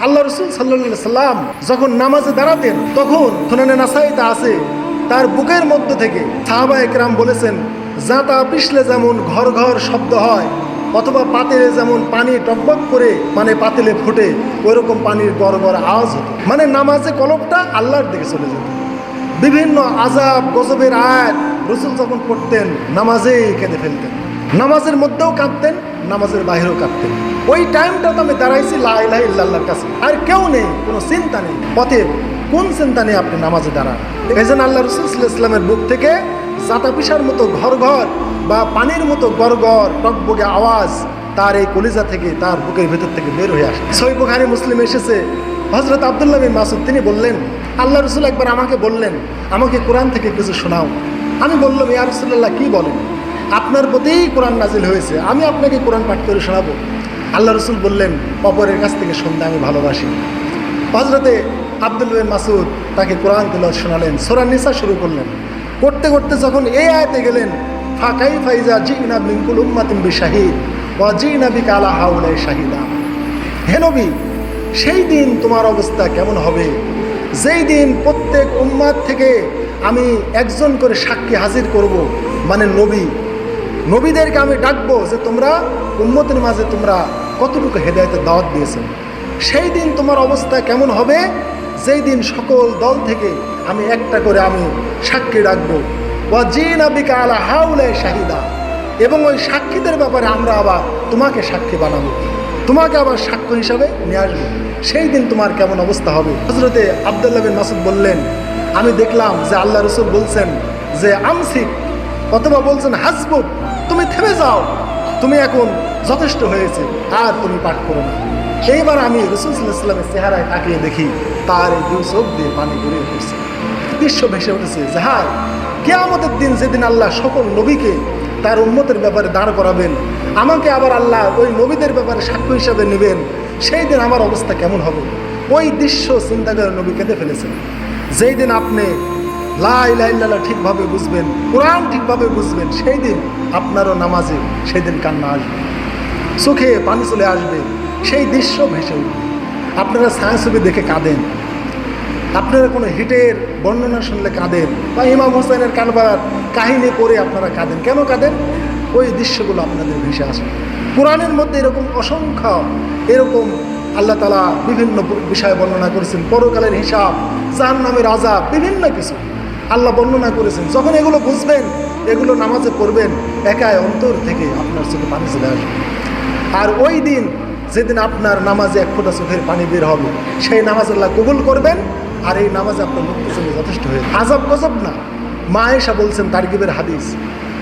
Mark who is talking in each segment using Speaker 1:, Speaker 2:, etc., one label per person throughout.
Speaker 1: আল্লাহ রসুল সাল্লাল্লাহু আলাইহি সাল্লাম যখন নামাজে দাঁড়াতেন তখন সুনানে নাসাইতে আছে তার বুকের মধ্য থেকে সাহাবা একরাম বলেছেন, জাতা পিছলে যেমন ঘর ঘর শব্দ হয় অথবা পাতিলে যেমন পানি টকবক করে মানে পাতিলে ফুটে ওইরকম পানির গড় গড় আওয়াজ হতো। মানে নামাজে কলবটা আল্লাহর দিকে চলে যেত। বিভিন্ন আযাব গজবের আয়াত রসুল যখন পড়তেন নামাজেই কেঁদে ফেলতেন, নামাজের মধ্যেও কাঁদতেন, নামাজের বাইরেও কাঁদতেন। ওই টাইমটা তো আমি দাঁড়াইছি লা ইলাহা ইল্লাল্লাহর কাছে, আর কেউ নেই, কোনো চিন্তা নেই। অতএব কোন চিন্তা নেই আপনি নামাজে দাঁড়ান। এই জন্য আল্লাহ রসুল সাল্লাল্লাহু আলাইহি ওয়াসাল্লামের বুক থেকে জাতা পিসার মতো ঘর ঘর বা পানির মতো গড় গড় টকবগে আওয়াজ তার এই কলিজা থেকে, তার বুকের ভেতর থেকে বের হয়ে আসে। সহিহ বুখারী মুসলিম এসেছে, হযরত আব্দুল্লাহ বিন মাসউদ তিনি বললেন, আল্লাহ রসুল একবার আমাকে বললেন, আমাকে কোরআন থেকে কিছু শোনাও। আমি বললাম, ইয়া রাসূলুল্লাহ কি বলেন? আপনার প্রতিই কোরআন নাজিল হয়েছে, আমি আপনাকে কোরআন পাঠ করে শোনাবো। আল্লাহ রসুল বললেন, অপরের কাছ থেকে শুনতে আমি ভালোবাসি। হযরতে আব্দুল্লাহ বিন মাসউদ তাকে কোরআন তিলাওয়াত শোনালেন, সূরা নিসা শুরু করলেন। করতে করতে যখন এই আয়াতে গেলেন, ফাকাইফা ইযা জিনা মিন কুল্লি উম্মাতিন বিশাহিদ ওয়া জিনা বিকা আলা হাউলাই শাহিদা। হে নবী, সেই দিন তোমার অবস্থা কেমন হবে যেই দিন প্রত্যেক উম্মাত থেকে আমি একজন করে সাক্ষী হাজির করব, মানে নবীদেরকে আমি ডাকবো যে তোমরা উম্মতের মাঝে তোমরা কতটুকু হেদায়েতের দাওয়াত দিয়েছো। সেই দিন তোমার অবস্থা কেমন হবে যেই দিন সকল দল থেকে আমি একটা করে আমি সাক্ষী ডাকবো। ওয়া জিনা বিকা আলা হাউলাই শাহিদা, এবং ওই সাক্ষীদের ব্যাপারে আমরা আবার তোমাকে সাক্ষী বানাবো, তোমাকে আবার সাক্ষ্য হিসাবে নিয়ে আসবো। সেই দিন তোমার কেমন অবস্থা হবে? হযরতে আব্দুল্লাহ বিন মাসউদ বললেন, আমি দেখলাম যে আল্লাহ রসুল বলছেন যে আমসিক, অথবা বলছেন হাসবুক, তুমি থেমে যাও, তুমি এখন যথেষ্ট হয়েছে, আর তুমি পাঠ করো না। এইবার আমি রাসূল সাল্লাল্লাহু আলাইহি ওয়াসাল্লামের চেহারায় তাকিয়ে দেখি তার এই দুই চোখ দিয়ে পানি গড়িয়ে পড়ছে, দৃশ্য ভেসে উঠেছে। যাহার কিয়ামতের দিন যেদিন আল্লাহ সকল নবীকে তার উম্মতের ব্যাপারে দাঁড় করাবেন, আমাকে আবার আল্লাহ ওই নবীদের ব্যাপারে সাক্ষ্য হিসাবে নেবেন, সেই দিন আমার অবস্থা কেমন হবে? ওই দৃশ্য চিন্তা করে নবী কেঁদে ফেলেছেন। যেই দিন আপনি লা ইলাহা ইল্লাল্লাহ ঠিকভাবে বুঝবেন, কোরআন ঠিকভাবে বুঝবেন, সেই দিন আপনারও নামাজে সেই দিন কান্না আসবে, চোখে পানি চলে আসবে, সেই দৃশ্য ভেসে উঠবে। আপনারা ছায়াছবি দেখে কাঁদেন, আপনারা কোনো হিটের বর্ণনা শুনলে কাঁদেন, বা ইমাম হোসেনের কারবালার কাহিনী পড়ে আপনারা কাঁদেন। কেন কাঁদেন? ওই দৃশ্যগুলো আপনাদের ভেসে আসে। কোরআনের মধ্যে এরকম অসংখ্য এরকম আল্লাহ তাআলা বিভিন্ন বিষয় বর্ণনা করেছেন, পরকালের হিসাব, জাহান্নামের আযাব, বিভিন্ন কিছু আল্লাহ বর্ণনা করেছেন। যখন এগুলো বুঝবেন, এগুলো নামাজে পড়বেন, একাই অন্তর থেকে আপনার চোখে পানি চলে আসবে। আর ওই দিন যেদিন আপনার নামাজে এক ফোঁটা চোখের পানি বের হবে, সেই নামাজ আল্লাহ কবুল করবেন, আর এই নামাজে আপনার মুক্তির জন্য যথেষ্ট হয়ে আযাব গজব না। মা আয়েশা বলছেন, তারগিবের হাদিস,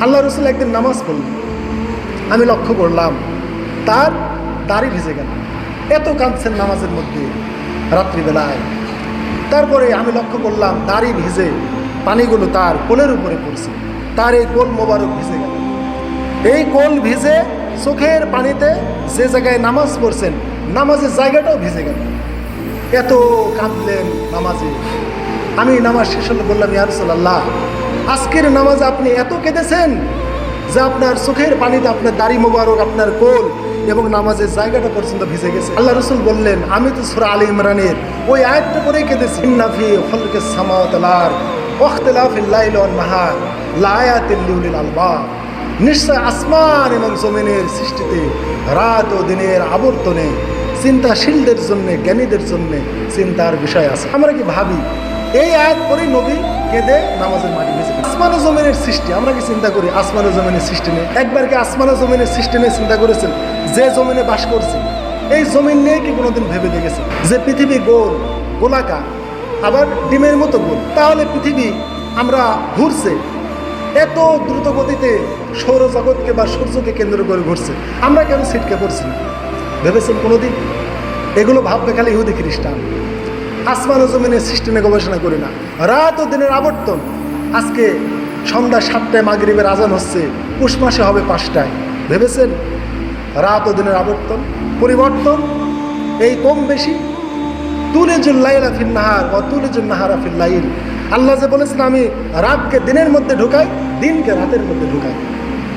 Speaker 1: আল্লাহ রসুল একদিন নামাজ পড়লেন, আমি লক্ষ্য করলাম তার দাড়ি ভিজে গেল, এত কাঁদছেন নামাজের মধ্যে রাত্রিবেলায়। তারপরে আমি লক্ষ্য করলাম দাড়ি ভিজে পানিগুলো তার কোলের উপরে পড়ছে, তার এই কোল মোবারক ভিজে গেল। এই কোল ভিজে চোখের পানিতে যে জায়গায় নামাজ পড়ছেন, নামাজের জায়গাটাও ভিজে গেল, এত কাঁদলেন নামাজে। আমি নামাজ শেষ হলে বললাম, ইয়া রাসূলুল্লাহ, আজকের নামাজে আপনি এত কেঁদেছেন যে আপনার চোখের পানিতে আপনার দাড়ি মোবারক, আপনার কোল এবং নামাজের জায়গাটা পর্যন্ত ভিজে গেছে। আল্লাহ রসুল বললেন, আমি তো সূরা আলে ইমরানের ওই আয়াতটা পড়েই কেঁদেছি, ইন্না ফি খালকিস সামাওয়াতি ওয়াল আরদ ওয়া ইখতিলাফিল লাইলি ওয়ান নাহার লাআয়াতিল লিউলিল আলবাব। নিশ্চয় আসমান এবং জমিনের সৃষ্টিতে, রাত ও দিনের আবর্তনে চিন্তাশীলদের জন্য, জ্ঞানীদের জন্য চিন্তার বিষয় আছে। আমরা কি ভাবি এই আয়াত পরে নবী কেঁদে নামাজের মাটি ভিজে? আসমান ও জমিনের সৃষ্টি, আমরা কি চিন্তা করি আসমান ও জমিনের সৃষ্টি নিয়ে? একবার কি আসমান ও জমিনের সৃষ্টি নিয়ে চিন্তা করেছেন? যে জমিনে বাস করছি, এই জমিন নিয়ে কি কোনোদিন ভেবে দেখেছে যে পৃথিবী গোল, গোলাকার, আবার ডিমের মতো গোল? তাহলে পৃথিবী আমরা ঘুরছে এত দ্রুত গতিতে, সৌরজগৎকে বা সূর্যকে কেন্দ্র করে ঘুরছে, আমরা কেন ছিটকে পড়ছি না? ভেবেছেন কোনোদিন? এগুলো ভাববে খালি ইহুদি খ্রিস্টান। আসমান ও জমিনের সৃষ্টি নিয়ে গবেষণা করি না। রাত ও দিনের আবর্তন, আজকে সন্ধ্যা 7টায় মাগরিবের আজান হচ্ছে, পুষ মাসে হবে 5টায়। ভেবেছেন রাত ও দিনের আবর্তন, পরিবর্তন এই কম বেশি? তুলিজুল লাইলা ফিন নাহার ওয়া তুলিজুন নাহারা ফিল লাইল। আল্লাহ যে বলেছেন আমি রাতকে দিনের মধ্যে ঢুকাই, দিনকে রাতের মধ্যে ঢুকাই,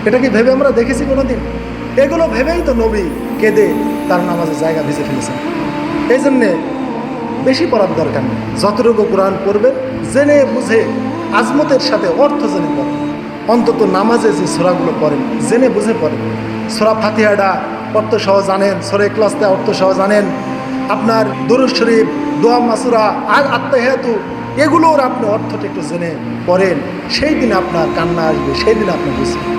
Speaker 1: এটা কি ভেবে আমরা দেখেছি কোনোদিন? এগুলো ভেবেই তো নবী কেঁদে তার নামাজের জায়গা ভিজে ফেলেছেন। এই জন্যে বেশি পড়ার দরকার নেই। যতটুকু কোরআন পড়বেন জেনে বুঝে আজমতের সাথে অর্থ জেনে পড়েন। অন্তত নামাজে যে সূরাগুলো পড়েন জেনে বুঝে পড়েন। সূরা ফাতিহাটা অর্থ সহ জানেন, সূরা ইখলাসটা অর্থ সহ জানেন, আপনার দুরূদ শরীফ, দোয়া মাসুরা আর আত্তাহিয়াতু এগুলোর আপনি অর্থটা একটু জেনে পড়েন। সেই দিন আপনার কান্না আসবে, সেই দিন আপনি বুঝবেন।